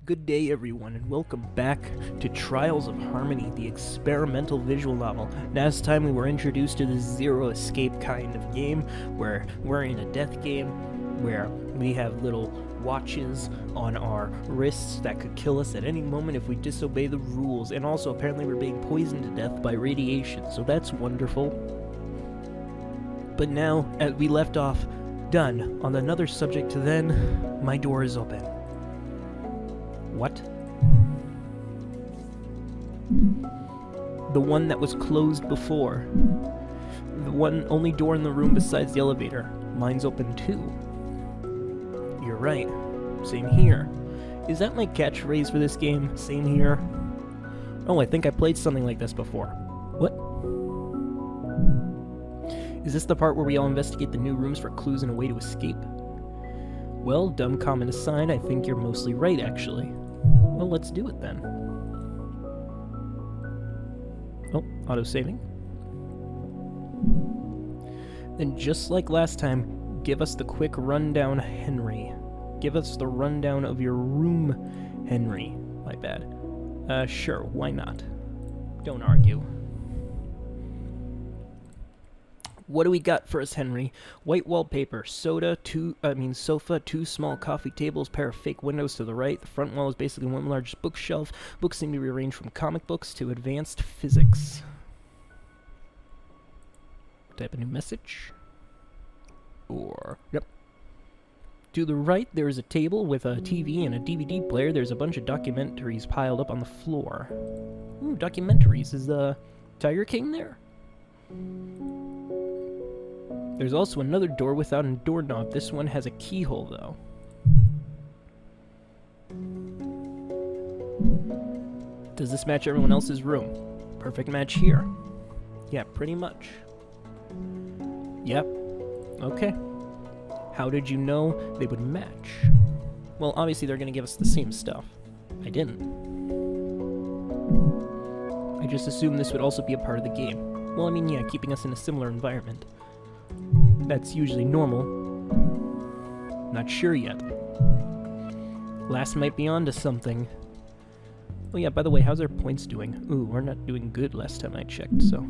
Good day, everyone, and welcome back to Trials of Harmony, the experimental visual novel. Last time we were introduced to the zero escape kind of game, where we're in a death game, where we have little watches on our wrists that could kill us at any moment if we disobey the rules, and also apparently we're being poisoned to death by radiation, so that's wonderful. But now, as we left off, done, on another subject, then my door is open. What? The one that was closed before. The one only door in the room besides the elevator. Mine's open too. You're right. Same here. Is that my catchphrase for this game? Same here? Oh, I think I played something like this before. What? Is this the part where we all investigate the new rooms for clues and a way to escape? Well, dumb comment aside, I think you're mostly right, actually. Well, let's do it then. Oh, auto-saving. Then just like last time, give us the quick rundown, Henry. Give us the rundown of your room, Henry. My bad. Sure, why not? Don't argue. What do we got for us, Henry? White wallpaper, sofa, two small coffee tables, pair of fake windows to the right. The front wall is basically one large bookshelf. Books seem to be arranged from comic books to advanced physics. Type a new message. Yep. To the right, there is a table with a TV and a DVD player. There's a bunch of documentaries piled up on the floor. Ooh, documentaries. Is Tiger King there? There's also another door without a doorknob. This one has a keyhole, though. Does this match everyone else's room? Perfect match here. Yeah, pretty much. Yep. Okay. How did you know they would match? Well, obviously they're going to give us the same stuff. I didn't. I just assumed this would also be a part of the game. Well, I mean, yeah, keeping us in a similar environment. That's usually normal. Not sure yet. Last might be onto something. Oh yeah, by the way, how's our points doing? Ooh, we're not doing good last time I checked, so...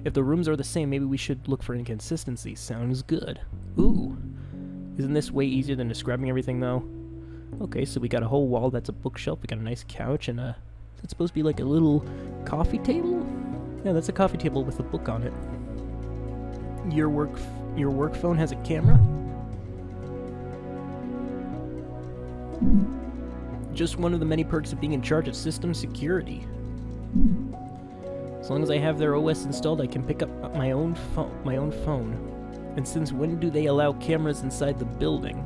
If the rooms are the same, maybe we should look for inconsistency. Sounds good. Ooh. Isn't this way easier than describing everything, though? Okay, so we got a whole wall that's a bookshelf, we got a nice couch, and is it supposed to be like a little coffee table? Yeah, that's a coffee table with a book on it. Your work phone has a camera? Just one of the many perks of being in charge of system security. As long as I have their OS installed, I can pick up my own phone. And since when do they allow cameras inside the building?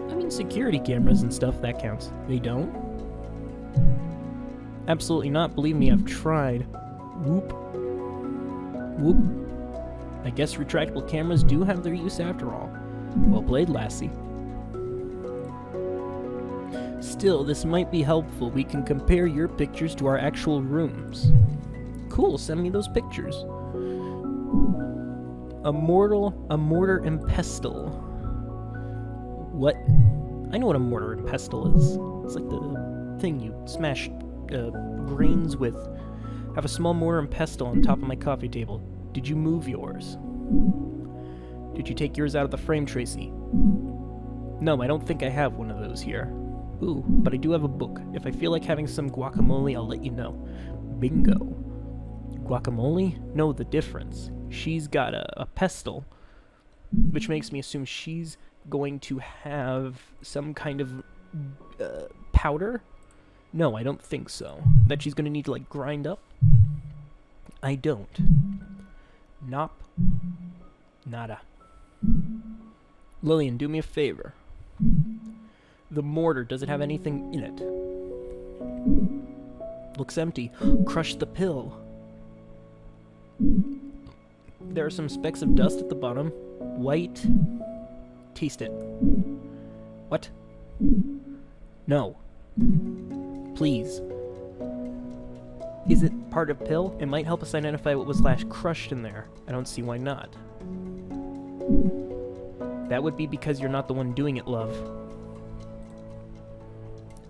I mean, security cameras and stuff, that counts. They don't? Absolutely not. Believe me, I've tried. Whoop. Whoop. I guess retractable cameras do have their use after all. Well played, lassie. Still, this might be helpful. We can compare your pictures to our actual rooms. Cool, send me those pictures. A mortar and pestle. What? I know what a mortar and pestle is. It's like the thing you smash grains with. Have a small mortar and pestle on top of my coffee table. Did you move yours? Did you take yours out of the frame, Tracy? No, I don't think I have one of those here. Ooh, but I do have a book. If I feel like having some guacamole, I'll let you know. Bingo. Guacamole? No, the difference. She's got a pestle, which makes me assume she's going to have some kind of powder? No, I don't think so. That she's going to need to, like, grind up? I don't. Nop. Nada. Lillian, do me a favor. The mortar, does it have anything in it? Looks empty. Crush the pill. There are some specks of dust at the bottom. White. Taste it. What? No. Please. Is it part of pill? It might help us identify what was last crushed in there. I don't see why not. That would be because you're not the one doing it, love.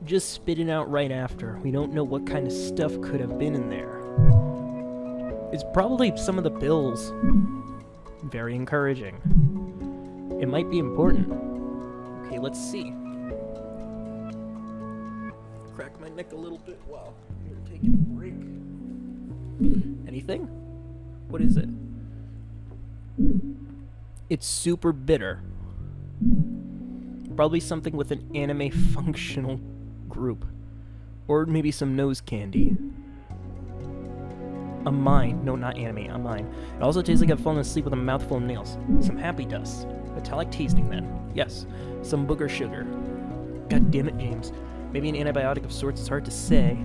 Just spit it out right after. We don't know what kind of stuff could have been in there. It's probably some of the pills. Very encouraging. It might be important. Okay, let's see. Crack my neck a little bit while you're taking a break. Anything? What is it? It's super bitter. Probably something with an anime functional group. Or maybe some nose candy. A mine. No, not anime. A mine. It also tastes like I've fallen asleep with a mouthful of nails. Some happy dust. Metallic tasting then. Yes. Some booger sugar. God damn it, James. Maybe an antibiotic of sorts. It's hard to say.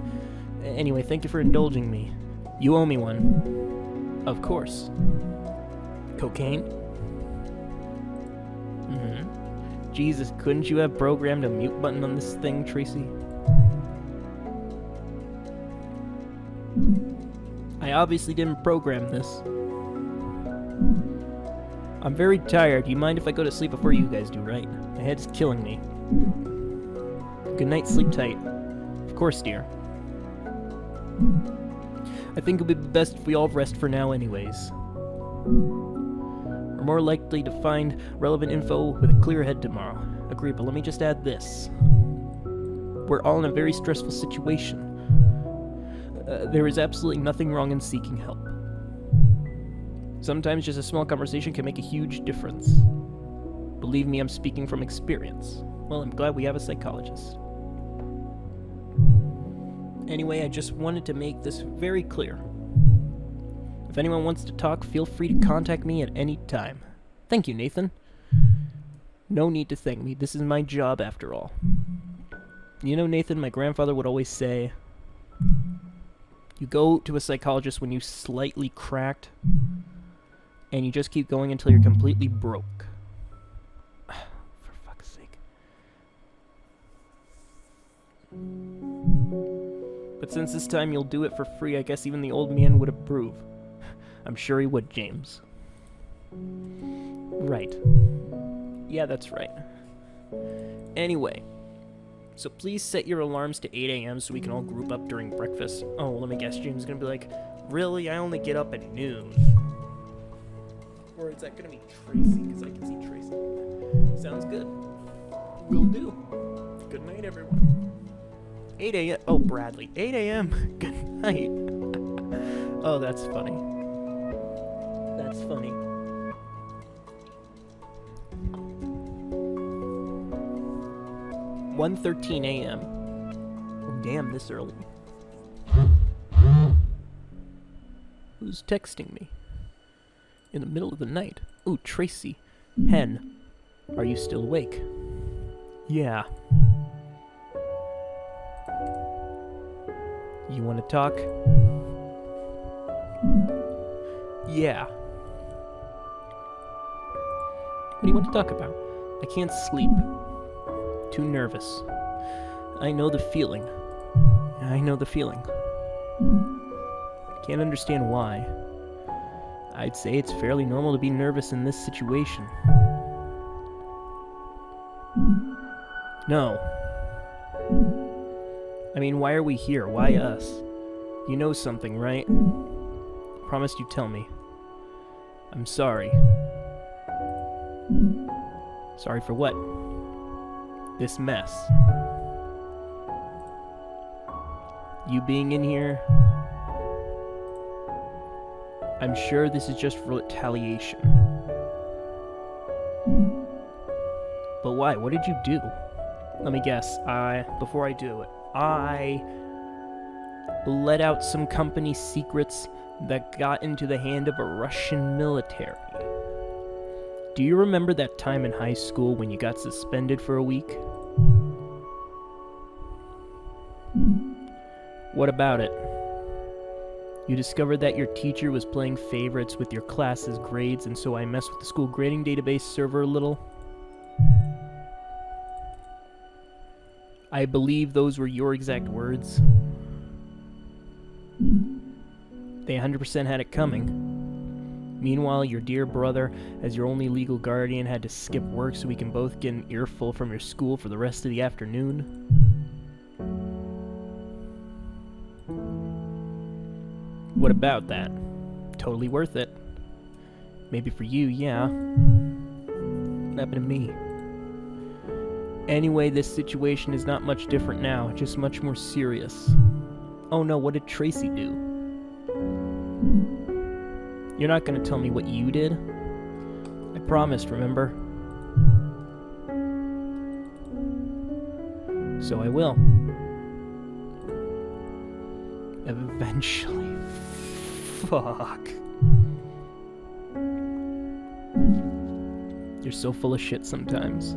Anyway, thank you for indulging me. You owe me one. Of course. Cocaine? Mm-hmm. Jesus, couldn't you have programmed a mute button on this thing, Tracy? I obviously didn't program this. I'm very tired. You mind if I go to sleep before you guys do, right? My head's killing me. Good night, sleep tight. Of course, dear. I think it'll be best if we all rest for now anyways. We're more likely to find relevant info with a clear head tomorrow. Agreed, but let me just add this. We're all in a very stressful situation. There is absolutely nothing wrong in seeking help. Sometimes just a small conversation can make a huge difference. Believe me, I'm speaking from experience. Well, I'm glad we have a psychologist. Anyway, I just wanted to make this very clear. If anyone wants to talk, feel free to contact me at any time. Thank you, Nathan. No need to thank me. This is my job after all. You know, Nathan, my grandfather would always say, you go to a psychologist when you slightly cracked, and you just keep going until you're completely broke. For fuck's sake. But since this time you'll do it for free, I guess even the old man would approve. I'm sure he would, James. Right. Yeah, that's right. Anyway. So please set your alarms to 8 a.m. so we can all group up during breakfast. Oh, let me guess, James is going to be like, really? I only get up at noon. Or is that going to be Tracy? Because I can see Tracy. Sounds good. Will do. Good night, everyone. 8 a.m. Oh, Bradley. 8 a.m. Good night. Oh, that's funny. That's funny. 1:13 a.m. Oh, damn, this early. Who's texting me? In the middle of the night. Ooh, Tracy. Hen. Are you still awake? Yeah. You want to talk? Yeah. What do you want to talk about? I can't sleep. Too nervous. I know the feeling. I know the feeling. Can't understand why. I'd say it's fairly normal to be nervous in this situation. No. I mean, why are we here? Why us? You know something, right? Promised you'd tell me. I'm sorry. Sorry for what? This mess. You being in here. I'm sure this is just retaliation. But why? What did you do? Let me guess. Before I do it, I let out some company secrets that got into the hand of a Russian military. Do you remember that time in high school when you got suspended for a week? What about it? You discovered that your teacher was playing favorites with your class's grades, and so I messed with the school grading database server a little. I believe those were your exact words. They 100% had it coming. Meanwhile, your dear brother, as your only legal guardian, had to skip work so we can both get an earful from your school for the rest of the afternoon. What about that? Totally worth it. Maybe for you, yeah. What happened to me? Anyway, this situation is not much different now, just much more serious. Oh no, what did Tracy do? You're not gonna tell me what you did? I promised, remember? So I will. Eventually. Fuck. You're so full of shit sometimes.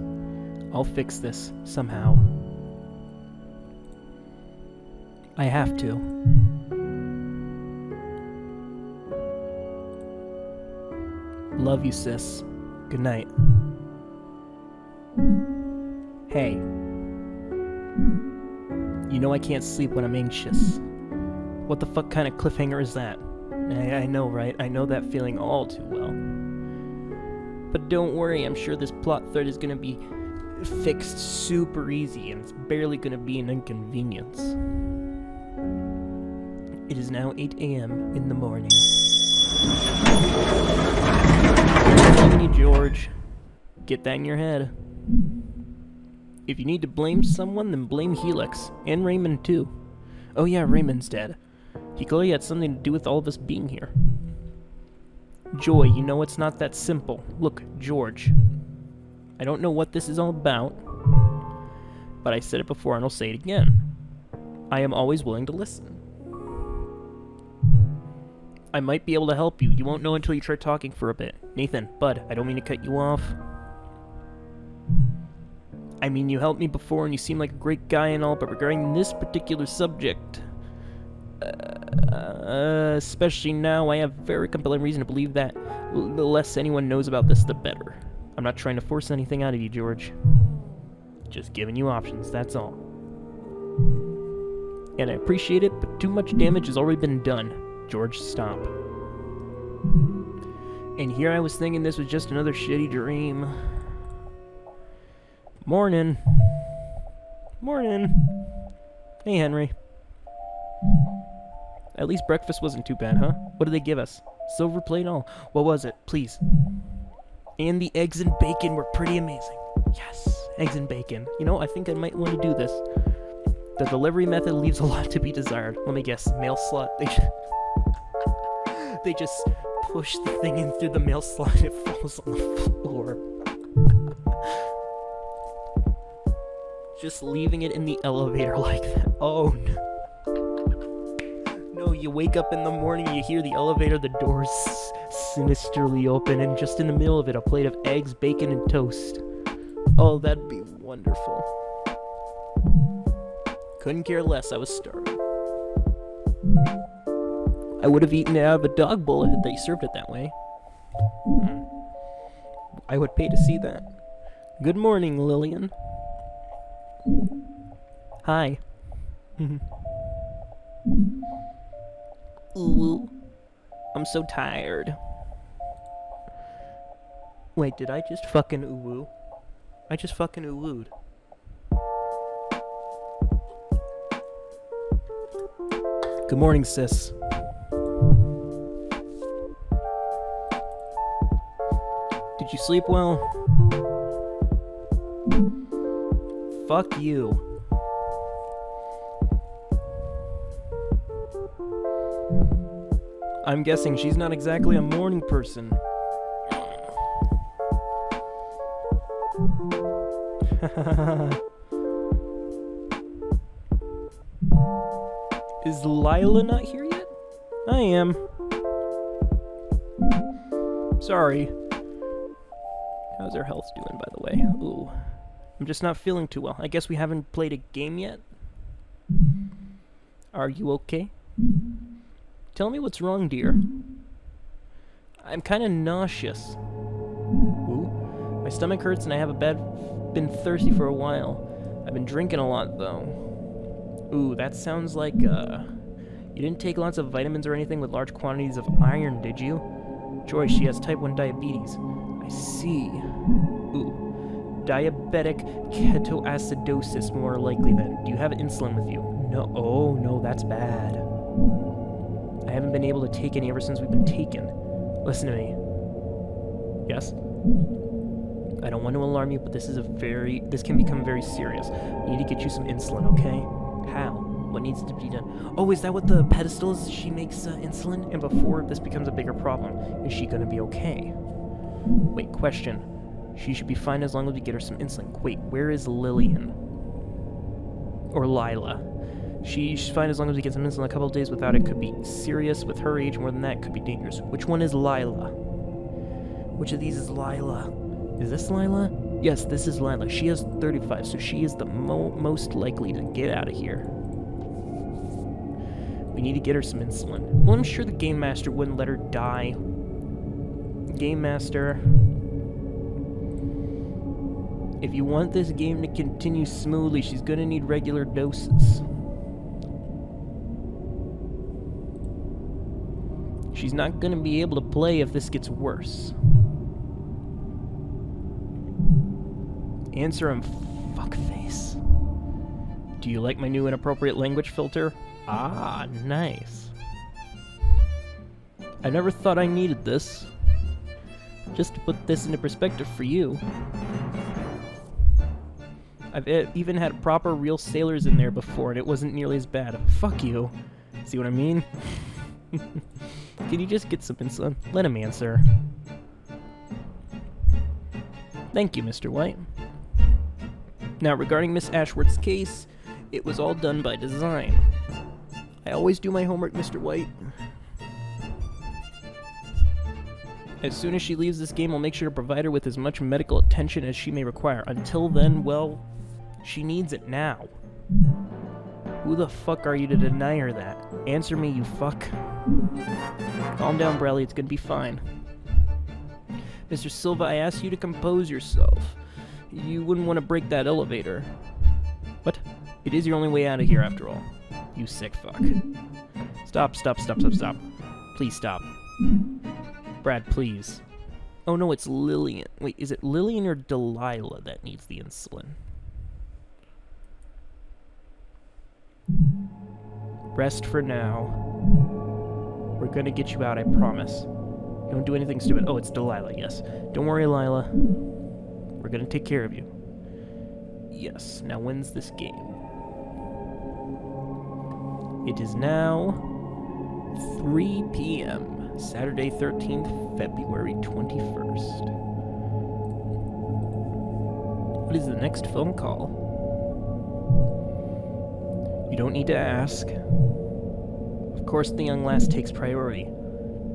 I'll fix this, somehow. I have to. Love you, sis. Good night. Hey. You know I can't sleep when I'm anxious. What the fuck kind of cliffhanger is that? I know, right? I know that feeling all too well. But don't worry, I'm sure this plot thread is gonna be fixed super easy, and it's barely gonna be an inconvenience. It is now 8 a.m. in the morning. I'm telling you, George, get that in your head. If you need to blame someone, then blame Helix, and Raymond too. Oh yeah, Raymond's dead. He clearly had something to do with all of us being here. Joy, you know it's not that simple. Look, George, I don't know what this is all about, but I said it before and I'll say it again. I am always willing to listen. I might be able to help you. You won't know until you try talking for a bit. Nathan, Bud, I don't mean to cut you off. I mean, you helped me before and you seem like a great guy and all, but regarding this particular subject, especially now, I have very compelling reason to believe that the less anyone knows about this, the better. I'm not trying to force anything out of you, George. Just giving you options, that's all. And I appreciate it, but too much damage has already been done. George, stop. And here I was thinking this was just another shitty dream. Morning. Morning. Hey, Henry. At least breakfast wasn't too bad, huh? What did they give us? Silver plate all. What was it? Please. And the eggs and bacon were pretty amazing. Yes, eggs and bacon. You know, I think I might want to do this. The delivery method leaves a lot to be desired. Let me guess, mail slot. They just push the thing in through the mail slot and it falls on the floor. Just leaving it in the elevator like that. Oh no. No, you wake up in the morning, you hear the elevator, the doors sinisterly open, and just in the middle of it, a plate of eggs, bacon, and toast. Oh, that'd be wonderful. Couldn't care less, I was starving. I would have eaten it out of a dog bowl had they served it that way. I would pay to see that. Good morning, Lillian. Hi. Ooh, I'm so tired. Wait, did I just fucking ooh-woo? I just fucking ooh-wooed. Good morning, sis. Did you sleep well? Fuck you. I'm guessing she's not exactly a morning person. Is Delilah not here yet? I am. Sorry. How's her health doing, by the way? Ooh. I'm just not feeling too well. I guess we haven't played a game yet? Are you okay? Tell me what's wrong, dear. I'm kind of nauseous. Ooh. My stomach hurts and I have been thirsty for a while. I've been drinking a lot, though. Ooh, that sounds like, you didn't take lots of vitamins or anything with large quantities of iron, did you? Joy, she has type 1 diabetes. I see. Ooh. Diabetic ketoacidosis, more likely then. Do you have insulin with you? No. Oh, no, that's bad. I haven't been able to take any ever since we've been taken. Listen to me. Yes? I don't want to alarm you, but this can become very serious. I need to get you some insulin, okay? How? What needs to be done? Oh, is that what the pedestal is? She makes insulin? And before this becomes a bigger problem, is she gonna be okay? Wait, question. She should be fine as long as we get her some insulin. Wait, where is Lillian? Or Lila? She's fine as long as we get some insulin. A couple of days without it could be serious. With her age, more than that, could be dangerous. Which one is Lila? Which of these is Lila? Is this Lila? Yes, this is Lila. She has 35, so she is the most likely to get out of here. We need to get her some insulin. Well, I'm sure the Game Master wouldn't let her die. Game Master, if you want this game to continue smoothly, she's gonna need regular doses. She's not gonna be able to play if this gets worse. Answer him, fuckface. Do you like my new inappropriate language filter? Ah, nice. I never thought I needed this. Just to put this into perspective for you. I've even had proper real sailors in there before, and it wasn't nearly as bad. Fuck you. See what I mean? Can you just get some insulin? Let him answer. Thank you, Mr. White. Now, regarding Miss Ashworth's case, it was all done by design. I always do my homework, Mr. White. As soon as she leaves this game, I'll make sure to provide her with as much medical attention as she may require. Until then, well, she needs it now. Who the fuck are you to deny her that? Answer me, you fuck. Calm down, Bradley, it's gonna be fine. Mr. Silva, I asked you to compose yourself. You wouldn't want to break that elevator. What? It is your only way out of here, after all. You sick fuck. Stop. Please stop. Brad, please. Oh no, it's Lillian. Wait, is it Lillian or Delilah that needs the insulin? Rest for now. We're gonna get you out, I promise. Don't do anything stupid. Oh, it's Delilah, yes. Don't worry, Lila. We're gonna take care of you. Yes, now when's this game? It is now 3 p.m. Saturday, 13th, February 21st. What is the next phone call? You don't need to ask. Of course the young lass takes priority.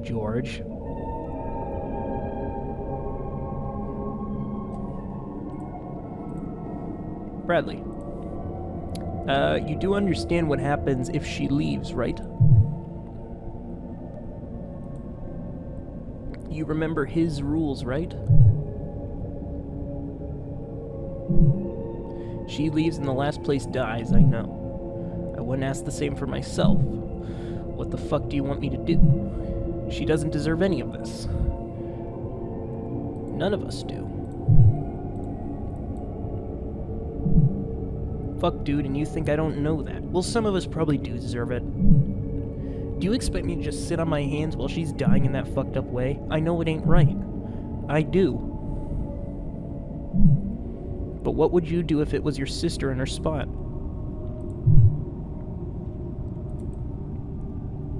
George. Bradley. You do understand what happens if she leaves, right? You remember his rules, right? She leaves and the last place dies, I know. I wouldn't ask the same for myself. What the fuck do you want me to do? She doesn't deserve any of this. None of us do. Fuck, dude, and you think I don't know that? Well, some of us probably do deserve it. Do you expect me to just sit on my hands while she's dying in that fucked up way? I know it ain't right. I do. But what would you do if it was your sister in her spot?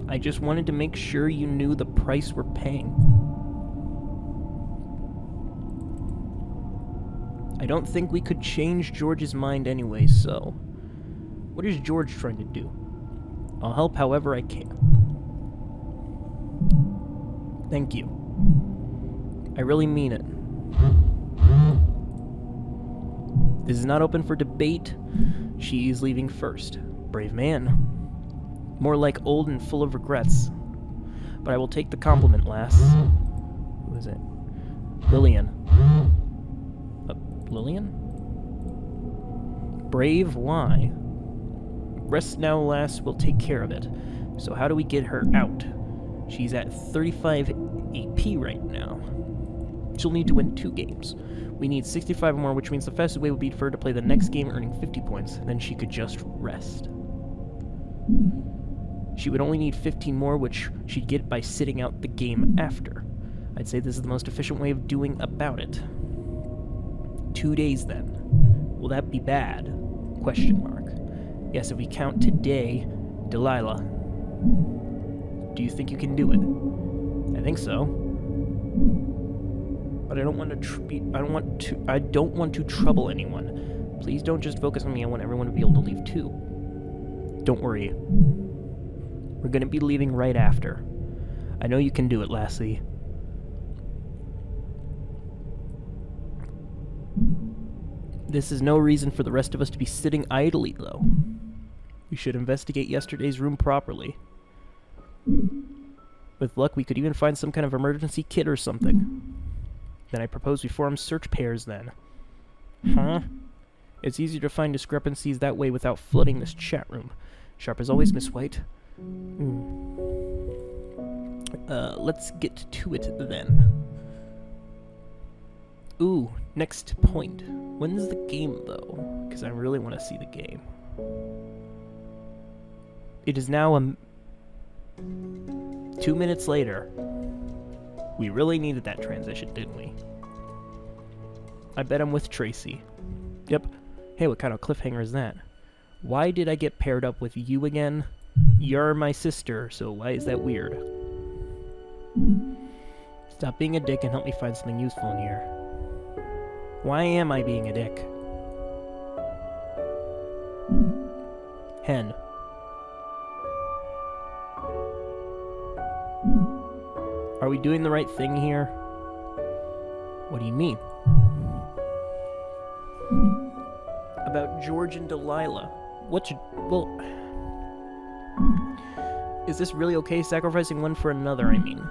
I just wanted to make sure you knew the price we're paying. I don't think we could change George's mind anyway, so... What is George trying to do? I'll help however I can. Thank you. I really mean it. This is not open for debate. She's leaving first. Brave man. More like old and full of regrets. But I will take the compliment, lass. Who is it? Lillian. Lillian? Brave? Why? Rest now, lass. We'll take care of it. So how do we get her out? She's at 35 AP right now. She'll need to win 2 games. We need 65 more, which means the fastest way would be for her to play the next game earning 50 points. Then she could just rest. She would only need 15 more, which she'd get by sitting out the game after. I'd say this is the most efficient way of doing about it. 2 days, then. Will that be bad? Question mark. Yes, if we count today, Delilah. Do you think you can do it? I think so. But I don't want to trouble anyone. Please don't just focus on me. I want everyone to be able to leave too. Don't worry. We're gonna be leaving right after. I know you can do it, Lassie. This is no reason for the rest of us to be sitting idly, though. We should investigate yesterday's room properly. With luck, we could even find some kind of emergency kit or something. Then I propose we form search pairs, then. Huh? It's easier to find discrepancies that way without flooding this chat room. Sharp as always, Miss White. Let's get to it, then. Ooh, next point. When's the game, though? Because I really want to see the game. It is now 2 minutes later. We really needed that transition, didn't we? I bet I'm with Tracy. Yep. Hey, what kind of cliffhanger is that? Why did I get paired up with you again? You're my sister, so why is that weird? Stop being a dick and help me find something useful in here. Why am I being a dick? Hen. Are we doing the right thing here? What do you mean? About George and Delilah. Well... Is this really okay, sacrificing one for another, I mean?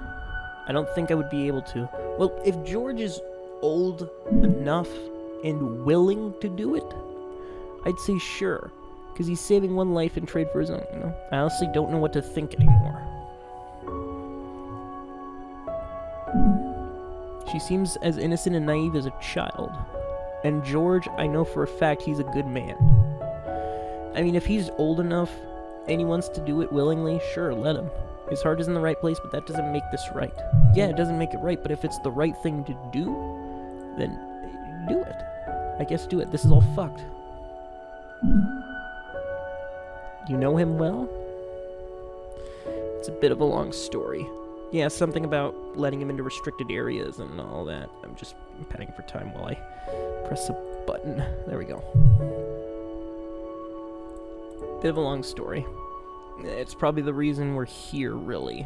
I don't think I would be able to. Well, if George is old enough and willing to do it, I'd say sure. Because he's saving one life in trade for his own, you know? I honestly don't know what to think anymore. She seems as innocent and naive as a child. And George, I know for a fact he's a good man. I mean, if he's old enough and he wants to do it willingly, sure, let him. His heart is in the right place, but that doesn't make this right. Yeah, it doesn't make it right, but if it's the right thing to do, then do it. I guess do it. This is all fucked. You know him well? It's a bit of a long story. Yeah, something about letting him into restricted areas and all that. I'm just padding for time while I press a button. There we go. Bit of a long story. It's probably the reason we're here, really.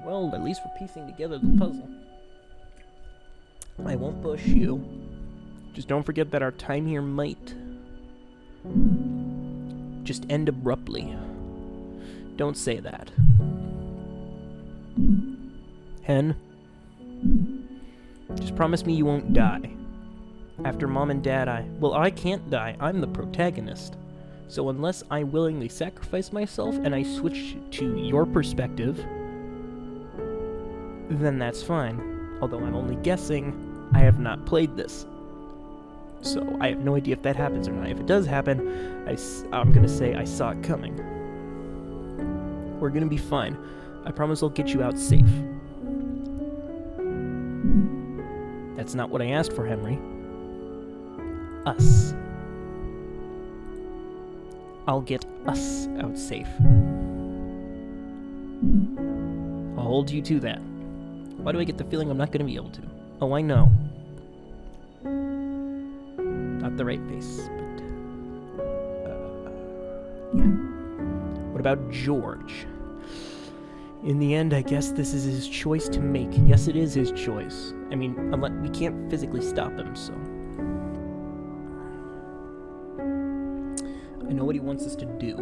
Well, at least we're piecing together the puzzle. I won't push you. Just don't forget that our time here might just end abruptly. Don't say that. Hen, just promise me you won't die. After Mom and Dad, I can't die. I'm the protagonist. So unless I willingly sacrifice myself and I switch to your perspective, then that's fine. Although I'm only guessing, I have not played this. So I have no idea if that happens or not. If it does happen, I'm gonna say I saw it coming. We're gonna be fine. I promise I'll get you out safe. That's not what I asked for, Henry. Us. I'll get us out safe. I'll hold you to that. Why do I get the feeling I'm not going to be able to? Oh, I know. Not the right face, but... yeah. What about George? In the end, I guess this is his choice to make. Yes, it is his choice. I mean, unless we can't physically stop him, so... I know what he wants us to do.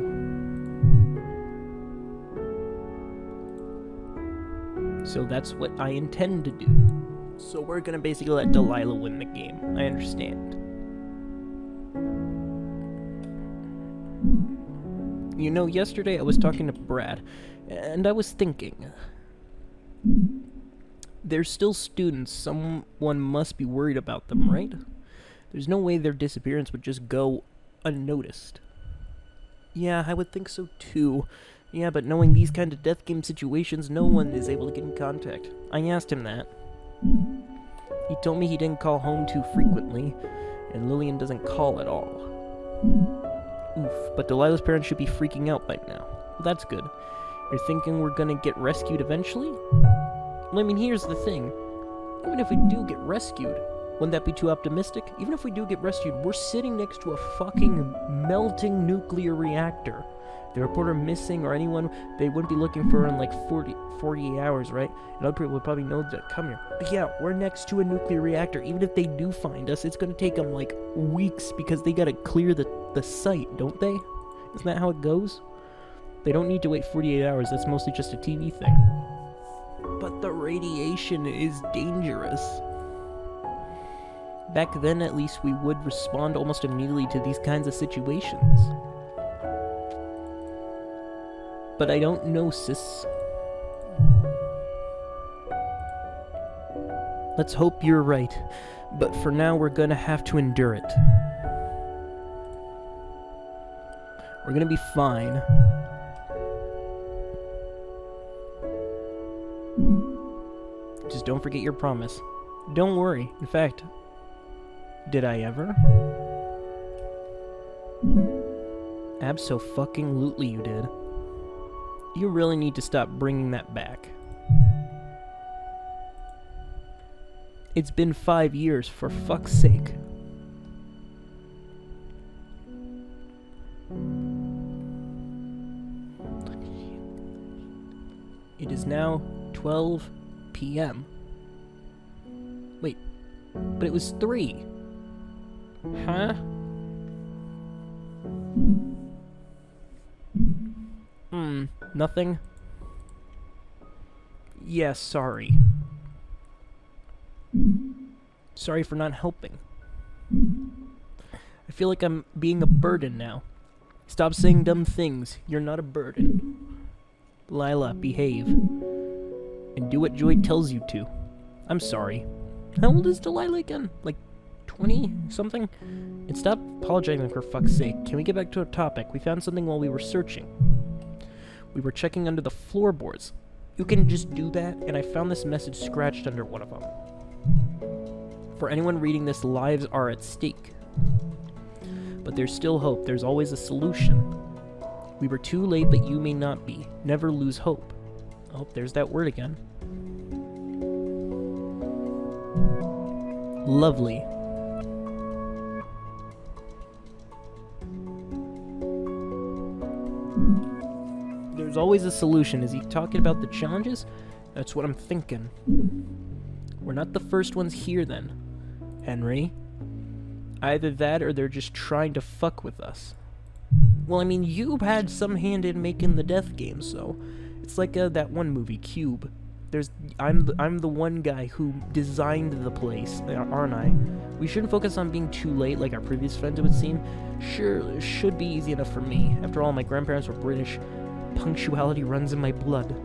So that's what I intend to do. So we're gonna basically let Delilah win the game. I understand. You know, yesterday I was talking to Brad, and I was thinking... There's still students. Someone must be worried about them, right? There's no way their disappearance would just go unnoticed. Yeah, I would think so too. Yeah, but knowing these kind of death game situations, no one is able to get in contact. I asked him that. He told me he didn't call home too frequently, and Lillian doesn't call at all. Oof, but Delilah's parents should be freaking out by now. Well, that's good. You're thinking we're gonna get rescued eventually? Well, I mean, here's the thing. Even if we do get rescued, wouldn't that be too optimistic? Even if we do get rescued, we're sitting next to a fucking melting nuclear reactor. If the reporter missing or anyone, they wouldn't be looking for her in like 48 hours, right? And other people would probably know to come here. But yeah, we're next to a nuclear reactor. Even if they do find us, it's gonna take them like weeks because they gotta clear the site, don't they? Isn't that how it goes? They don't need to wait 48 hours. That's mostly just a TV thing. But the radiation is dangerous. Back then, at least, we would respond almost immediately to these kinds of situations. But I don't know, sis. Let's hope you're right. But for now, we're gonna have to endure it. We're gonna be fine. Just don't forget your promise. Don't worry. In fact, did I ever? Abso-fucking-lutely you did. You really need to stop bringing that back. It's been 5 years, for fuck's sake. It is now 12 p.m. Wait, but it was 3. Huh? Nothing? Yeah, sorry. Sorry for not helping. I feel like I'm being a burden now. Stop saying dumb things. You're not a burden. Lila, behave. And do what Joy tells you to. I'm sorry. How old is Delilah again? Like 20-something? And stop apologizing for fuck's sake. Can we get back to our topic? We found something while we were searching. We were checking under the floorboards. You can just do that, and I found this message scratched under one of them. For anyone reading this, lives are at stake. But there's still hope. There's always a solution. We were too late, but you may not be. Never lose hope. Oh, there's that word again. Lovely. There's always a solution. Is he talking about the challenges? That's what I'm thinking. We're not the first ones here then, Henry. Either that or they're just trying to fuck with us. Well, I mean, you had some hand in making the death game, so it's like that one movie, Cube. I'm the one guy who designed the place, aren't I? We shouldn't focus on being too late like our previous friends, it would seem. Sure, it should be easy enough for me. After all, my grandparents were British. Punctuality runs in my blood.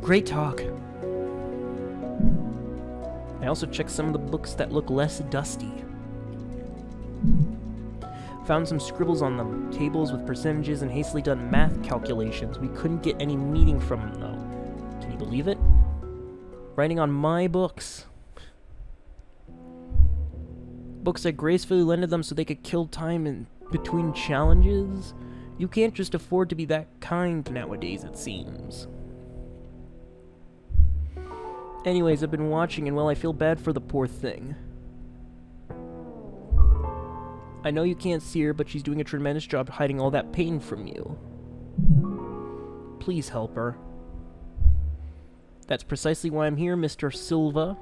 Great talk. I also checked some of the books that look less dusty. Found some scribbles on them, tables with percentages and hastily done math calculations. We couldn't get any meaning from them, though. Can you believe it? Writing on my books. Books that gracefully lended them so they could kill time in between challenges. You can't just afford to be that kind nowadays, it seems. Anyways, I've been watching, and well, I feel bad for the poor thing. I know you can't see her, but she's doing a tremendous job hiding all that pain from you. Please help her. That's precisely why I'm here, Mr. Silva.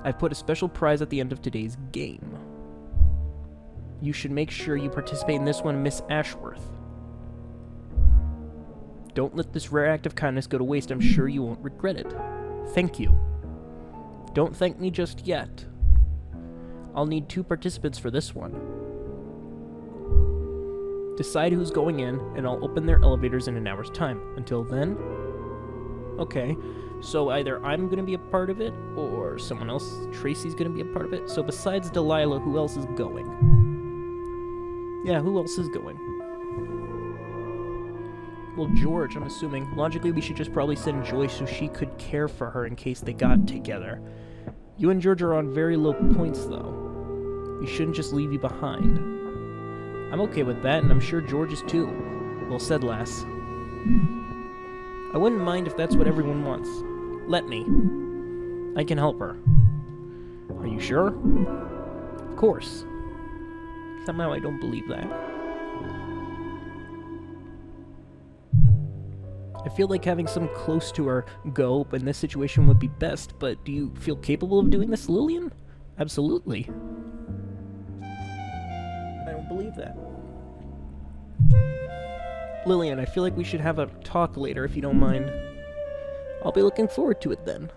I've put a special prize at the end of today's game. You should make sure you participate in this one, Miss Ashworth. Don't let this rare act of kindness go to waste. I'm sure you won't regret it. Thank you. Don't thank me just yet. I'll need 2 participants for this one. Decide who's going in, and I'll open their elevators in an hour's time. Until then... Okay, so either I'm gonna be a part of it, or someone else, Tracy's gonna be a part of it. So besides Delilah, who else is going? Yeah, who else is going? Well, George, I'm assuming. Logically, we should just probably send Joy so she could care for her in case they got together. You and George are on very low points, though. We shouldn't just leave you behind. I'm okay with that, and I'm sure George is too. Well said, lass. I wouldn't mind if that's what everyone wants. Let me. I can help her. Are you sure? Of course. Somehow I don't believe that. I feel like having someone close to her go in this situation would be best, but do you feel capable of doing this, Lillian? Absolutely. I don't believe that. Lillian, I feel like we should have a talk later if you don't mind. I'll be looking forward to it then.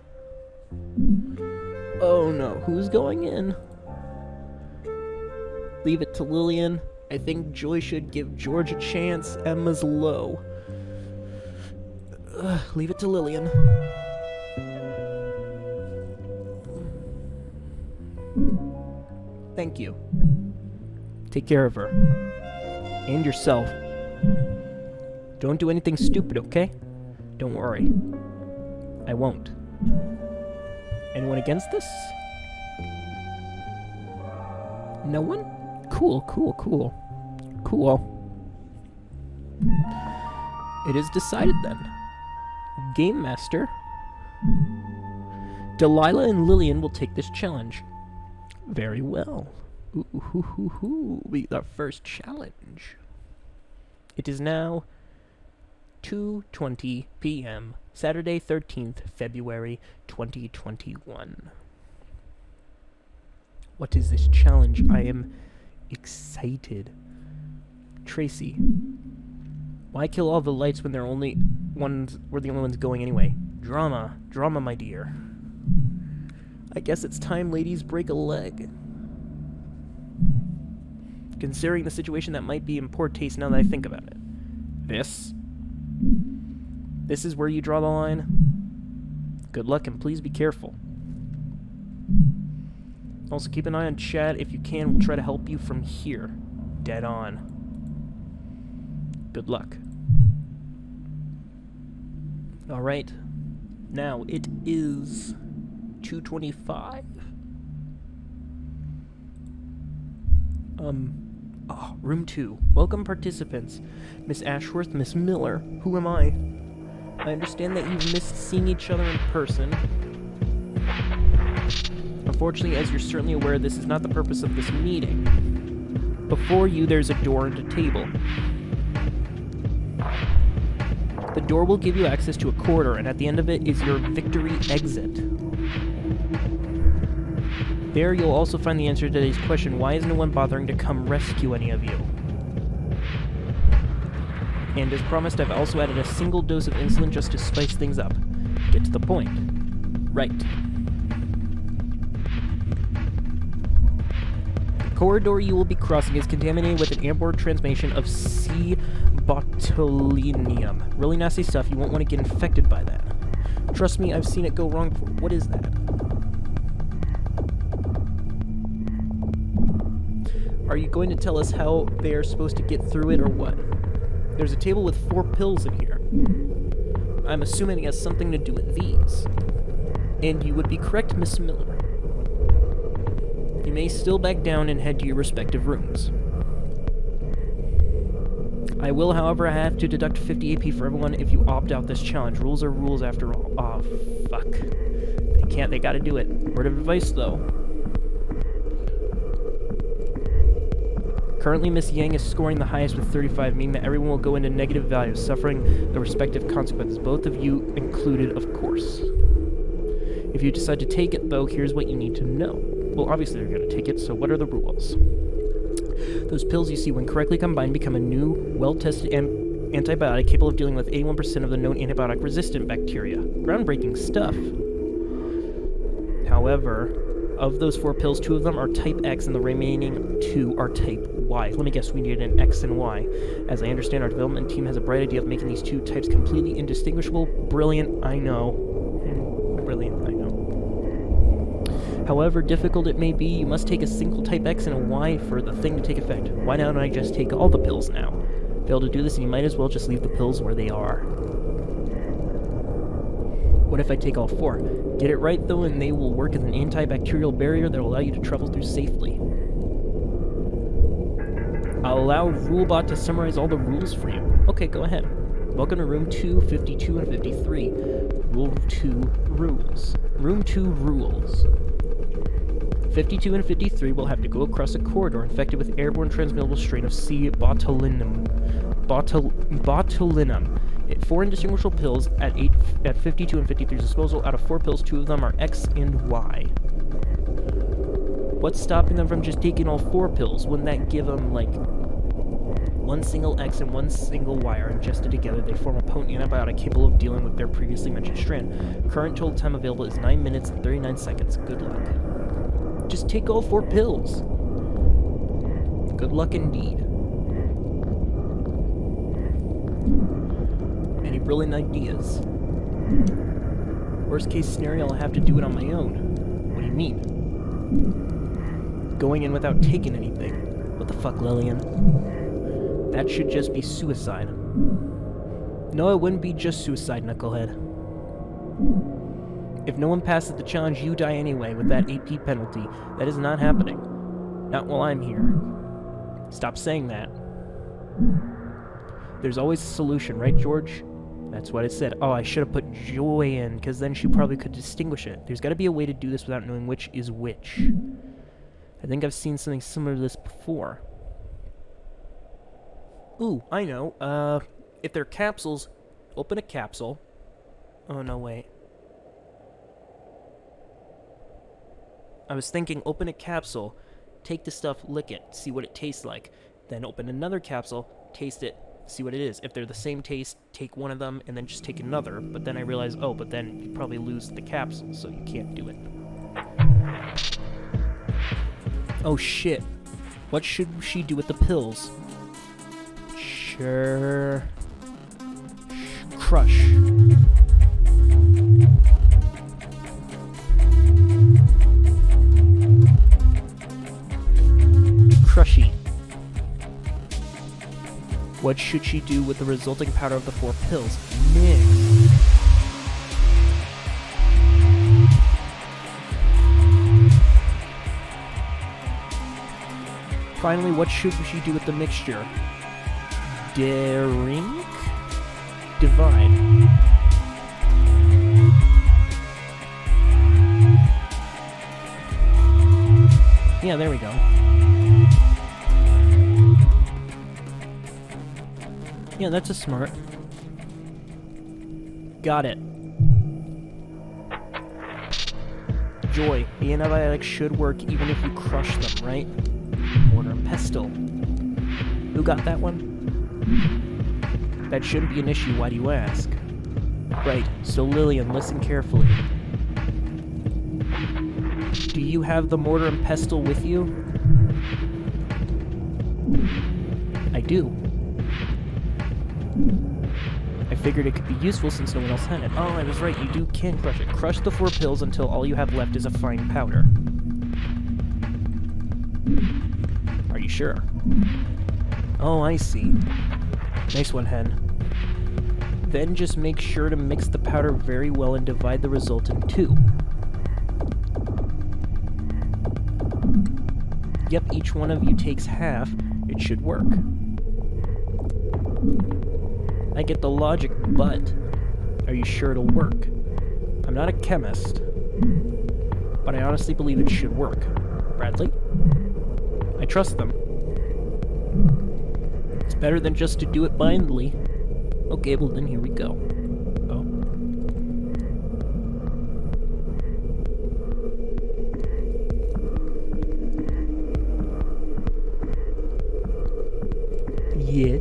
Oh no, who's going in? Leave it to Lillian. I think Joy should give George a chance. Emma's low. Leave it to Lillian. Thank you. Take care of her. And yourself. Don't do anything stupid, okay? Don't worry. I won't. Anyone against this? No one? Cool. It is decided then. Game Master. Delilah and Lillian will take this challenge. Very well. We got our first challenge. It is now 2:20 p.m. Saturday, 13th February 2021. What is this challenge? I am excited. Tracy. Why kill all the lights when we're the only ones going anyway? Drama, my dear. I guess it's time ladies break a leg. Considering the situation, that might be in poor taste now that I think about it. This is where you draw the line. Good luck and please be careful. Also keep an eye on chat. If you can, we'll try to help you from here. Dead on. Good luck. Alright. Now, it is 2:25. Room 2. Welcome participants. Miss Ashworth, Miss Miller. Who am I? I understand that you've missed seeing each other in person. Unfortunately, as you're certainly aware, this is not the purpose of this meeting. Before you, there's a door and a table. The door will give you access to a corridor, and at the end of it is your victory exit. There you'll also find the answer to today's question, why is no one bothering to come rescue any of you? And as promised, I've also added a single dose of insulin just to spice things up. Get to the point. Right. The corridor you will be crossing is contaminated with an airborne transmission of C. botulinum. Really nasty stuff. You won't want to get infected by that. Trust me, I've seen it go wrong before. What is that? Are you going to tell us how they are supposed to get through it or what? There's a table with 4 pills in here. I'm assuming it has something to do with these. And you would be correct, Miss Miller. You may still back down and head to your respective rooms. I will, however, have to deduct 50 AP for everyone if you opt out this challenge. Rules are rules after all. Aw, fuck. They gotta do it. Word of advice, though. Currently, Miss Yang is scoring the highest with 35, meaning that everyone will go into negative values, suffering the respective consequences, both of you included, of course. If you decide to take it, though, here's what you need to know. Well, obviously you're going to take it, so what are the rules? Those pills you see, when correctly combined, become a new, well-tested antibiotic capable of dealing with 81% of the known antibiotic-resistant bacteria. Groundbreaking stuff. However, of those 4 pills, 2 of them are type X and the remaining 2 are type Y. Let me guess, we needed an X and Y. As I understand, our development team has a bright idea of making these two types completely indistinguishable. Brilliant, I know. Brilliant, I know. However difficult it may be, you must take a single type X and a Y for the thing to take effect. Why don't I just take all the pills now? Fail to do this, and you might as well just leave the pills where they are. What if I take all 4? Get it right, though, and they will work as an antibacterial barrier that will allow you to travel through safely. I'll allow Rulebot to summarize all the rules for you. Okay, go ahead. Welcome to Room 2, 52, and 53. Room 2 rules. Room 2 rules. 52 and 53 will have to go across a corridor infected with airborne transmittable strain of C. botulinum. 4 indistinguishable pills at 52 and 53's disposal. Out of 4 pills, 2 of them are X and Y. What's stopping them from just taking all 4 pills? Wouldn't that give them, like, 1 single X and 1 single Y are ingested together? They form a potent antibiotic capable of dealing with their previously mentioned strand. Current total time available is 9 minutes and 39 seconds. Good luck. Just take all 4 pills. Good luck indeed. Any brilliant ideas? Worst case scenario, I'll have to do it on my own. What do you mean? Going in without taking anything. What the fuck, Lillian? That should just be suicide. No, it wouldn't be just suicide, Knucklehead. If no one passes the challenge, you die anyway with that AP penalty. That is not happening. Not while I'm here. Stop saying that. There's always a solution, right, George? That's what it said. Oh, I should have put Joy in, because then she probably could distinguish it. There's got to be a way to do this without knowing which is which. I think I've seen something similar to this before. Ooh, I know. If they're capsules, open a capsule. Oh, no, wait. I was thinking, open a capsule, take the stuff, lick it, see what it tastes like. Then open another capsule, taste it, see what it is. If they're the same taste, take one of them, and then just take another. But then I realized, oh, but then you probably lose the capsule, so you can't do it. Oh, shit. What should she do with the pills? Sure. Crush. Crushy. What should she do with the resulting powder of the 4 pills? Mix. Finally, what should she do with the mixture? Drink? Divide. Yeah, there we go. Yeah, that's a smart. Got it. Joy, the antibiotics should work even if you crush them, right? Mortar and pestle. Who got that one? That shouldn't be an issue, why do you ask? Right, so Lillian, listen carefully. Do you have the mortar and pestle with you? I do. I figured it could be useful since no one else had it. Oh, I was right, you can crush it. Crush the 4 pills until all you have left is a fine powder. Are you sure? Oh, I see. Nice one, Hen. Then just make sure to mix the powder very well and divide the result in 2. Yep, each one of you takes half. It should work. I get the logic, but are you sure it'll work? I'm not a chemist, but I honestly believe it should work. Bradley? I trust them. It's better than just to do it blindly. Okay, well then here we go. Oh. Yeah.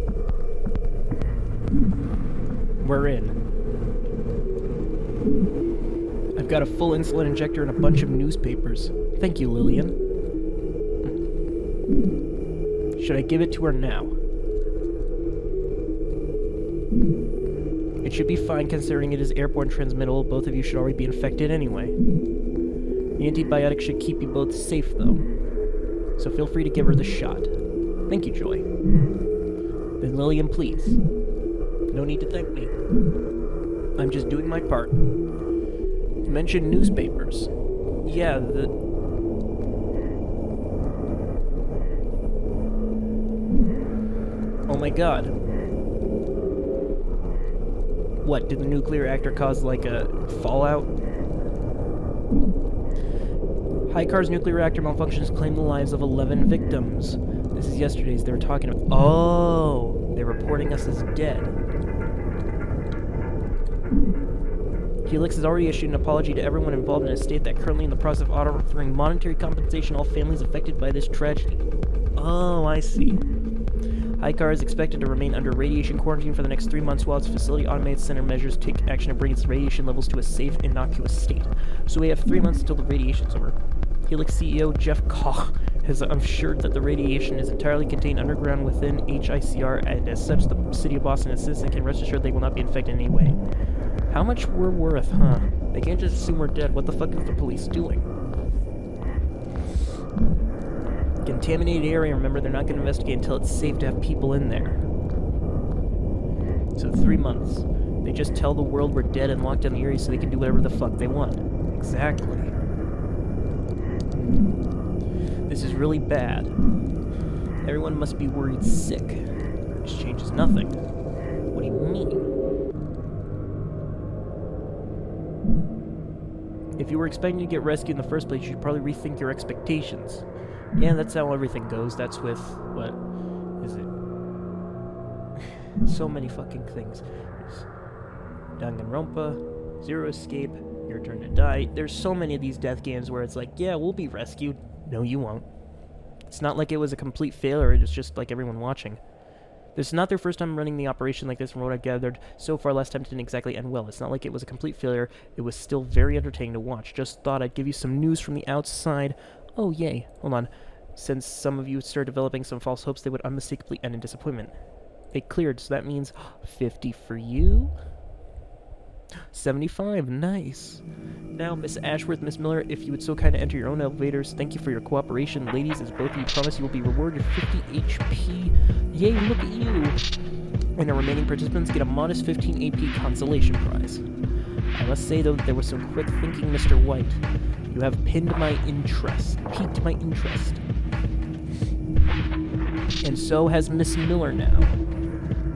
We're in. I've got a full insulin injector and a bunch of newspapers. Thank you, Lillian. Should I give it to her now? It should be fine considering it is airborne transmittable. Both of you should already be infected anyway. The antibiotic should keep you both safe, though. So feel free to give her the shot. Thank you, Joy. Then Lillian, please. No need to thank me. I'm just doing my part. You mentioned newspapers. Yeah, Oh my god. What, did the nuclear reactor cause, like, a fallout? Highcar's nuclear reactor malfunctions claimed the lives of 11 victims. This is yesterday's. They were talking about... Oh! They're reporting us as dead. Helix has already issued an apology to everyone involved in a state that currently in the process of offering monetary compensation to all families affected by this tragedy. Oh, I see. Highcar is expected to remain under radiation quarantine for the next 3 months while its facility automated center measures to take action to bring its radiation levels to a safe, innocuous state. So we have 3 months until the radiation's over. Helix CEO Jeff Koch has assured that the radiation is entirely contained underground within HICR, and as such, the city of Boston and citizens can rest assured they will not be infected in any way. How much we're worth, huh? They can't just assume we're dead. What the fuck is the police doing? Contaminated area, remember, they're not going to investigate until it's safe to have people in there. So 3 months. They just tell the world we're dead and locked down the area so they can do whatever the fuck they want. Exactly. This is really bad. Everyone must be worried sick. Which changes nothing. What do you mean? If you were expecting to get rescued in the first place, you should probably rethink your expectations. Yeah, that's how everything goes. That's with, what is it? So many fucking things. There's Danganronpa, Zero Escape, Your Turn to Die. There's so many of these death games where it's like, yeah, we'll be rescued. No, you won't. It's not like it was a complete failure, it's just like everyone watching. This is not their first time running the operation like this from what I've gathered. So far, last time it didn't exactly end well. It's not like it was a complete failure. It was still very entertaining to watch. Just thought I'd give you some news from the outside. Oh, yay. Hold on. Since some of you started developing some false hopes, they would unmistakably end in disappointment. They cleared, so that means 50 for you. 75, nice. Now, Miss Ashworth, Miss Miller, if you would so kind to enter your own elevators, thank you for your cooperation. Ladies, as both of you promise, you will be rewarded 50 HP. Yay, look at you. And the remaining participants get a modest 15 AP consolation prize. I must say, though, that there was some quick thinking, Mr. White. You have piqued my interest. And so has Miss Miller now.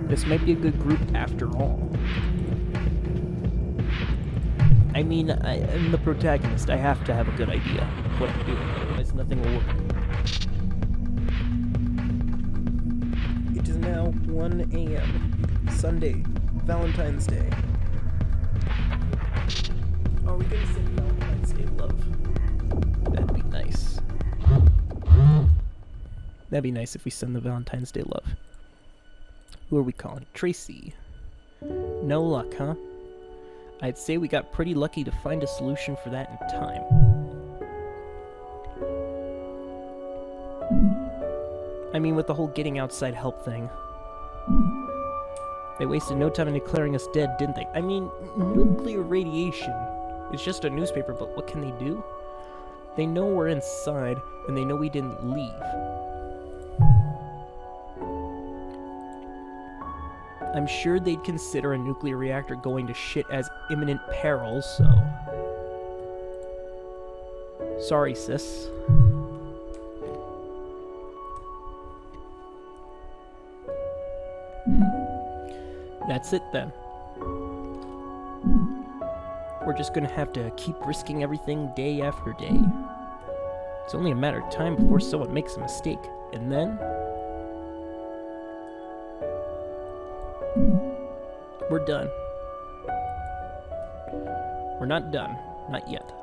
This might be a good group after all. I mean, I'm the protagonist. I have to have a good idea of what I'm doing, otherwise nothing will work. It is now 1 a.m. Sunday, Valentine's Day. Are we gonna sing Valentine's Day love? That'd be nice. That'd be nice if we send the Valentine's Day love. Who are we calling? Tracy. No luck, huh? I'd say we got pretty lucky to find a solution for that in time. I mean, with the whole getting outside help thing. They wasted no time in declaring us dead, didn't they? I mean, nuclear radiation. It's just a newspaper, but what can they do? They know we're inside, and they know we didn't leave. I'm sure they'd consider a nuclear reactor going to shit as imminent peril, so... Sorry, sis. That's it, then. We're just gonna have to keep risking everything day after day. It's only a matter of time before someone makes a mistake, and then... we're done. We're not done. Not yet.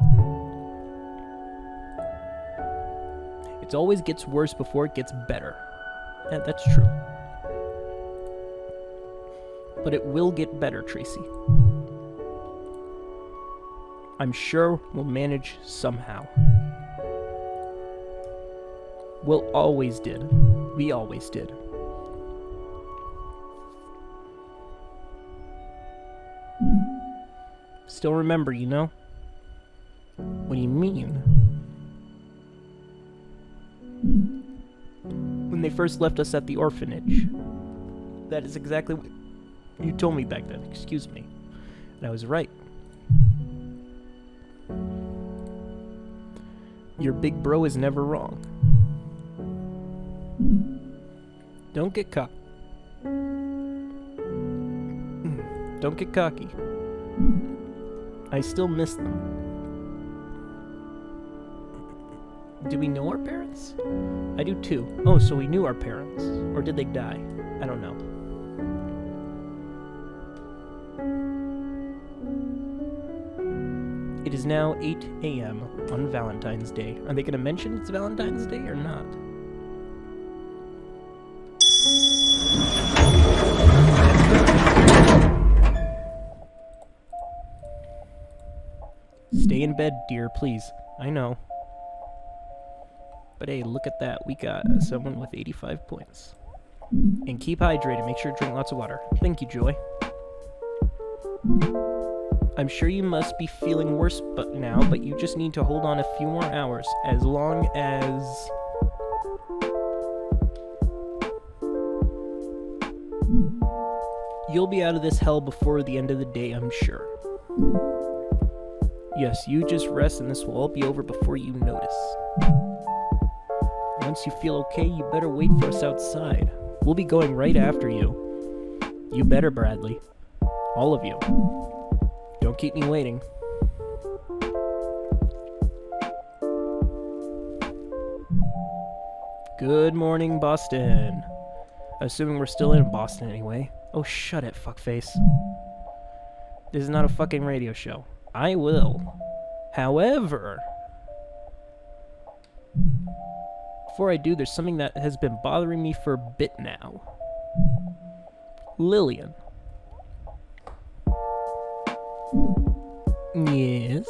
It always gets worse before it gets better. Yeah, that's true. But it will get better, Tracy. I'm sure we'll manage somehow. We'll always did. We always did. Still remember, you know? What do you mean? When they first left us at the orphanage. That is exactly what you told me back then, excuse me. And I was right. Your big bro is never wrong. Don't get cocky. Don't get cocky. I still miss them. Do we know our parents? I do too. Oh, so we knew our parents. Or did they die? I don't know. It is now 8 a.m. on Valentine's Day. Are they going to mention it's Valentine's Day or not? Stay in bed, dear, please. I know. But hey, look at that. We got someone with 85 points. And keep hydrated. Make sure to drink lots of water. Thank you, Joy. I'm sure you must be feeling worse now, but you just need to hold on a few more hours. As long as... You'll be out of this hell before the end of the day, I'm sure. Yes, you just rest and this will all be over before you notice. Once you feel okay, you better wait for us outside. We'll be going right after you. You better, Bradley. All of you. Don't keep me waiting. Good morning, Boston. Assuming we're still in Boston anyway. Oh, shut it, fuckface. This is not a fucking radio show. I will. However, before I do, there's something that has been bothering me for a bit now. Lillian. Yes?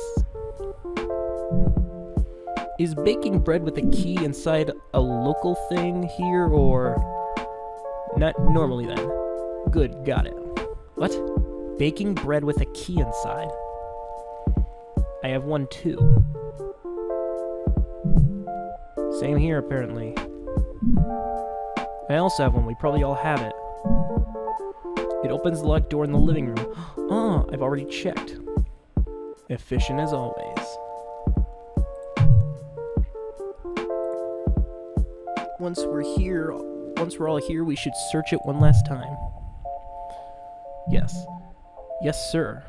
Is baking bread with a key inside a local thing here, or... Not normally then. Good, got it. What? Baking bread with a key inside. I have one too. Same here, apparently. I also have one. We probably all have it. It opens the locked door in the living room. Oh, I've already checked. Efficient as always. Once we're all here, we should search it one last time. Yes. Yes, sir.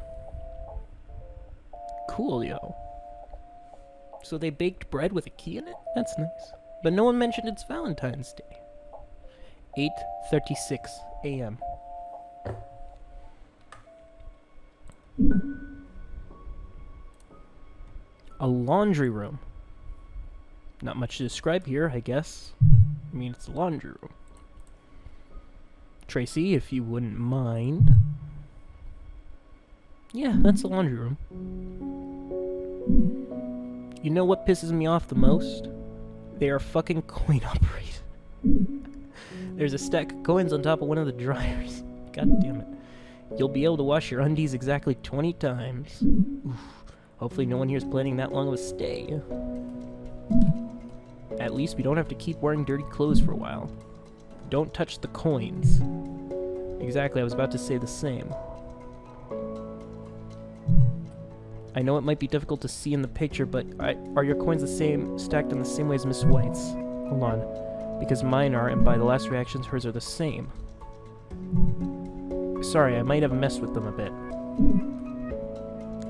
Coolio. So they baked bread with a key in it? That's nice. But no one mentioned it's Valentine's Day. 8:36 a.m. A laundry room. Not much to describe here, I guess. I mean, it's a laundry room. Tracy, if you wouldn't mind. Yeah, that's the laundry room. You know what pisses me off the most? They are fucking coin operated. There's a stack of coins on top of one of the dryers. God damn it. You'll be able to wash your undies exactly 20 times. Oof. Hopefully no one here's planning that long of a stay. At least we don't have to keep wearing dirty clothes for a while. Don't touch the coins. Exactly, I was about to say the same. I know it might be difficult to see in the picture, but are your coins the same, stacked in the same way as Miss White's? Hold on. Because mine are, and by the last reactions, hers are the same. Sorry, I might have messed with them a bit.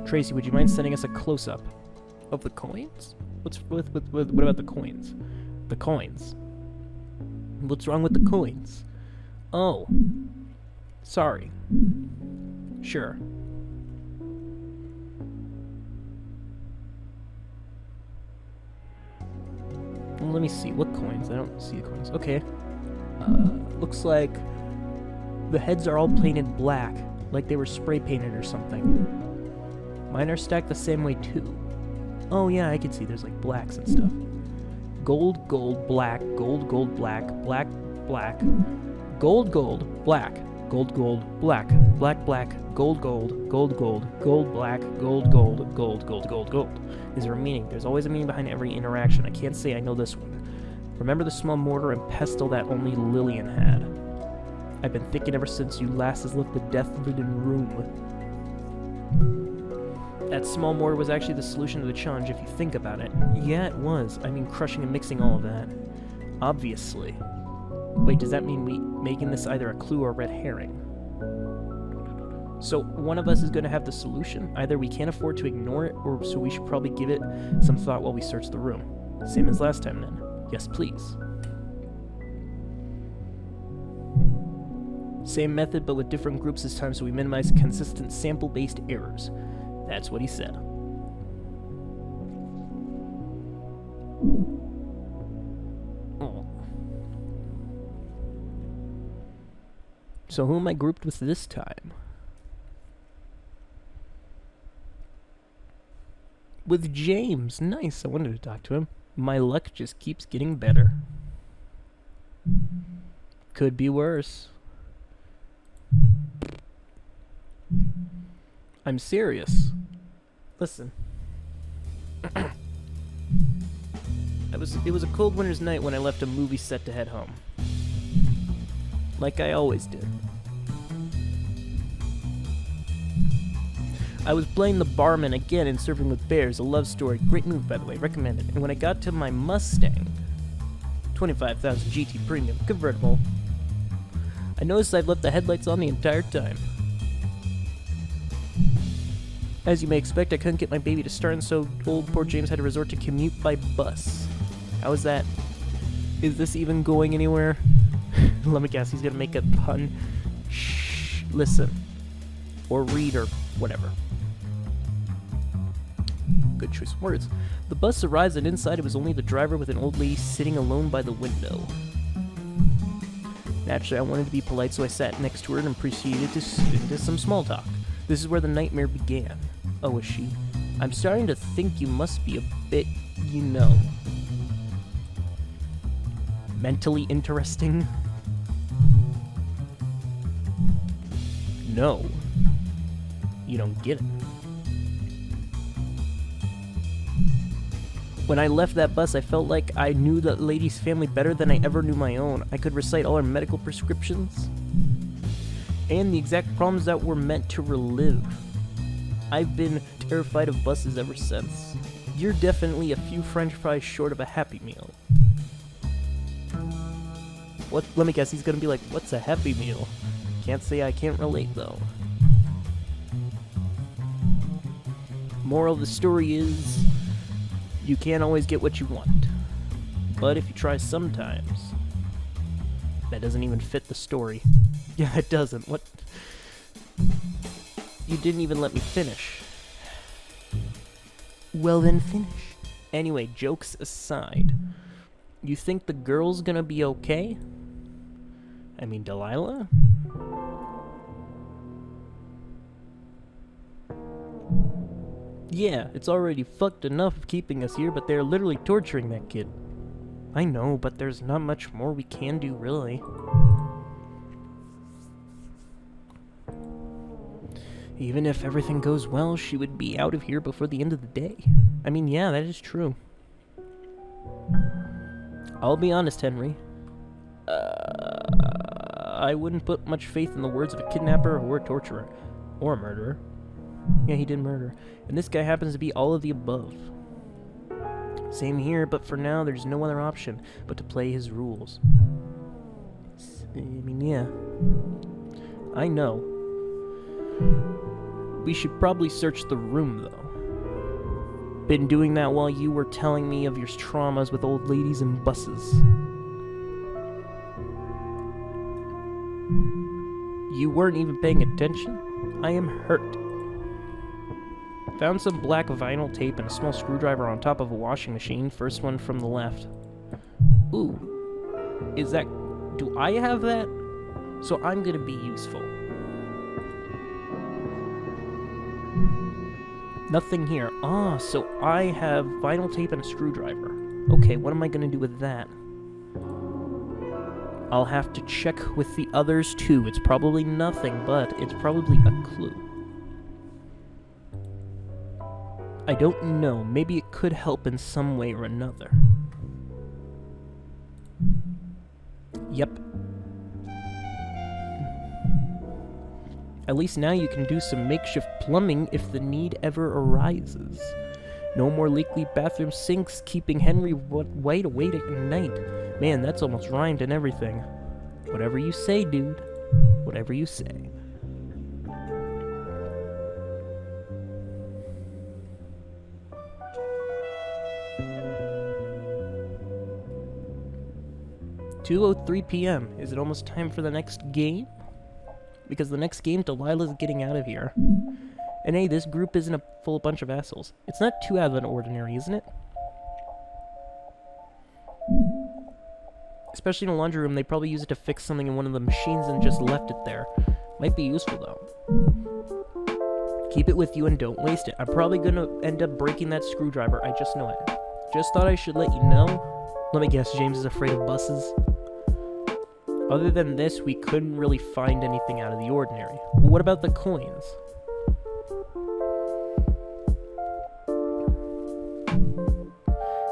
Tracy, would you mind sending us a close-up of the coins? What about the coins? The coins. What's wrong with the coins? Oh. Sorry. Sure. Let me see. What coins? I don't see the coins. Okay. Looks like the heads are all painted black, like they were spray painted or something. Mine are stacked the same way too. Oh yeah, I can see there's like blacks and stuff. Gold, gold, black, gold, gold, black, black, black, gold, gold, black, gold, gold, black, black, black, gold, gold, gold, gold, gold, black, gold, gold, gold, gold, gold, gold. Is there a meaning? There's always a meaning behind every interaction. I can't say I know this one. Remember the small mortar and pestle that only Lillian had? I've been thinking ever since you last has left the death-ridden room. That small mortar was actually the solution to the challenge if you think about it. Yeah, it was. I mean, crushing and mixing all of that. Obviously. Wait, does that mean we making this either a clue or a red herring? So one of us is going to have the solution. Either we can't afford to ignore it, or so we should probably give it some thought while we search the room. Same as last time then. Yes, please. Same method, but with different groups this time so we minimize consistent sample-based errors. That's what he said. Oh. So who am I grouped with this time? With James. Nice. I wanted to talk to him. My luck just keeps getting better. Could be worse. I'm serious. Listen. It was a cold winter's night when I left a movie set to head home. Like I always did. I was playing the barman again in Surfing with Bears, a love story. Great movie, by the way, recommended. And when I got to my Mustang, 25,000 GT Premium, convertible, I noticed I'd left the headlights on the entire time. As you may expect, I couldn't get my baby to start, and so old poor James had to resort to commute by bus. How is that? Is this even going anywhere? Let me guess, he's gonna make a pun. Shh, listen. Or read, or whatever. Good choice of words. The bus arrives, and inside it was only the driver with an old lady sitting alone by the window. Naturally, I wanted to be polite, so I sat next to her and proceeded to into some small talk. This is where the nightmare began. Oh, is she? I'm starting to think you must be a bit, you know, mentally interesting. No. You don't get it. When I left that bus, I felt like I knew that lady's family better than I ever knew my own. I could recite all her medical prescriptions and the exact problems that were meant to relive. I've been terrified of buses ever since. You're definitely a few french fries short of a Happy Meal. What? Let me guess, he's gonna be like, what's a Happy Meal? Can't say I can't relate, though. Moral of the story is, you can't always get what you want. But if you try sometimes, that doesn't even fit the story. Yeah, it doesn't. What? You didn't even let me finish. Well then, finish. Anyway, jokes aside, you think the girl's gonna be okay? I mean, Delilah? Yeah, it's already fucked enough of keeping us here, but they're literally torturing that kid. I know, but there's not much more we can do, really. Even if everything goes well, she would be out of here before the end of the day. I mean, yeah, that is true. I'll be honest, Henry. I wouldn't put much faith in the words of a kidnapper or a torturer. Or a murderer. Yeah, he did murder. And this guy happens to be all of the above. Same here, but for now, there's no other option but to play his rules. I mean, yeah. I know. We should probably search the room, though. Been doing that while you were telling me of your traumas with old ladies and buses. You weren't even paying attention? I am hurt. Found some black vinyl tape and a small screwdriver on top of a washing machine. First one from the left. Ooh. Is that... Do I have that? So I'm gonna be useful. Nothing here. Ah, so I have vinyl tape and a screwdriver. Okay, what am I gonna do with that? I'll have to check with the others too. It's probably nothing, but it's probably a clue. I don't know. Maybe it could help in some way or another. Yep. At least now you can do some makeshift plumbing if the need ever arises. No more leaky bathroom sinks keeping Henry wide awake at night. Man, that's almost rhymed and everything. Whatever you say, dude. Whatever you say. "2:03 p.m. Is it almost time for the next game? Because the next game, Delilah's getting out of here. And hey, this group isn't a full bunch of assholes. It's not too out of the ordinary, isn't it? Especially in a laundry room, they probably use it to fix something in one of the machines and just left it there. Might be useful, though. Keep it with you and don't waste it. I'm probably gonna end up breaking that screwdriver. I just know it. Just thought I should let you know. Let me guess, James is afraid of buses? Other than this, we couldn't really find anything out of the ordinary. But what about the coins?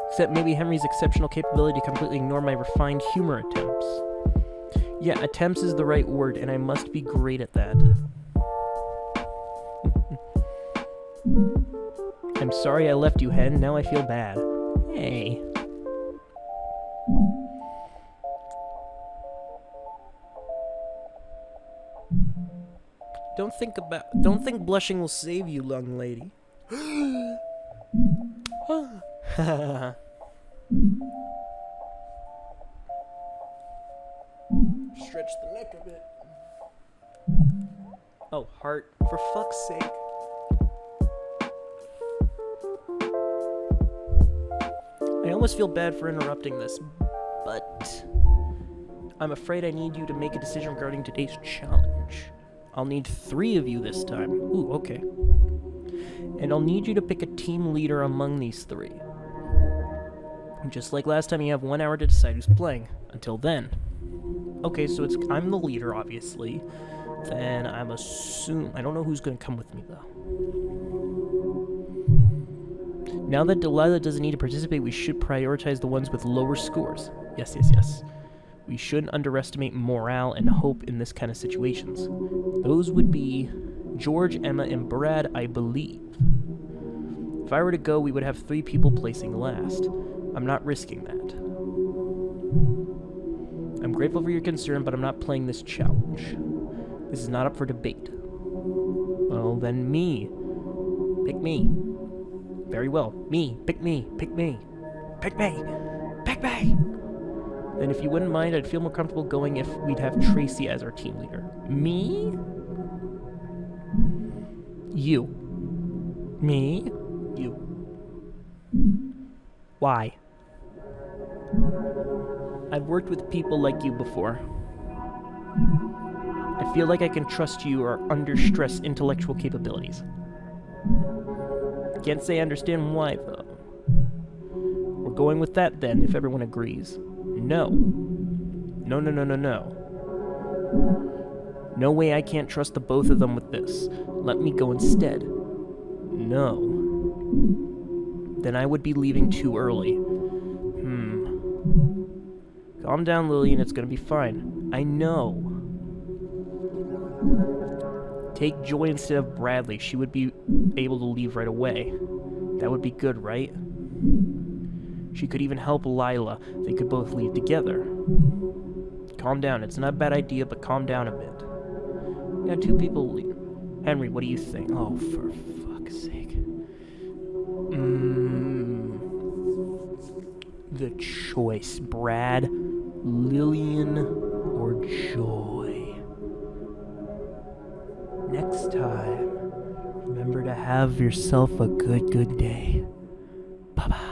Except maybe Henry's exceptional capability to completely ignore my refined humor attempts. Yeah, attempts is the right word, and I must be great at that. I'm sorry I left you, Hen. Now I feel bad. Hey. Don't think blushing will save you, young lady. Stretch the neck a bit. Oh, heart, for fuck's sake. I almost feel bad for interrupting this, but I'm afraid I need you to make a decision regarding today's challenge. I'll need 3 of you this time. Ooh, okay. And I'll need you to pick a team leader among these 3. Just like last time, you have 1 hour to decide who's playing. Until then. Okay, so I'm the leader, obviously. Then I don't know who's gonna come with me, though. Now that Delilah doesn't need to participate, we should prioritize the ones with lower scores. Yes, yes, yes. We shouldn't underestimate morale and hope in this kind of situations. Those would be George, Emma, and Brad, I believe. If I were to go, we would have 3 people placing last. I'm not risking that. I'm grateful for your concern, but I'm not playing this challenge. This is not up for debate. Well, then me. Pick me. Very well. Me. Pick me. Pick me. Pick me. Pick me! Then if you wouldn't mind, I'd feel more comfortable going if we'd have Tracy as our team leader. Me? You. Me? You. Why? I've worked with people like you before. I feel like I can trust your under stress intellectual capabilities. Can't say I understand why, though. We're going with that then, if everyone agrees. No. No, no, no, no, no. No way I can't trust the both of them with this. Let me go instead. No. Then I would be leaving too early. Calm down, Lillian, it's gonna be fine. I know. Take Joy instead of Bradley. She would be able to leave right away. That would be good, right? She could even help Lila. They could both leave together. Calm down. It's not a bad idea, but calm down a bit. Yeah, 2 people leave. Henry, what do you think? Oh, for fuck's sake. The choice, Brad, Lillian, or Joy. Next time, remember to have yourself a good day. Bye-bye.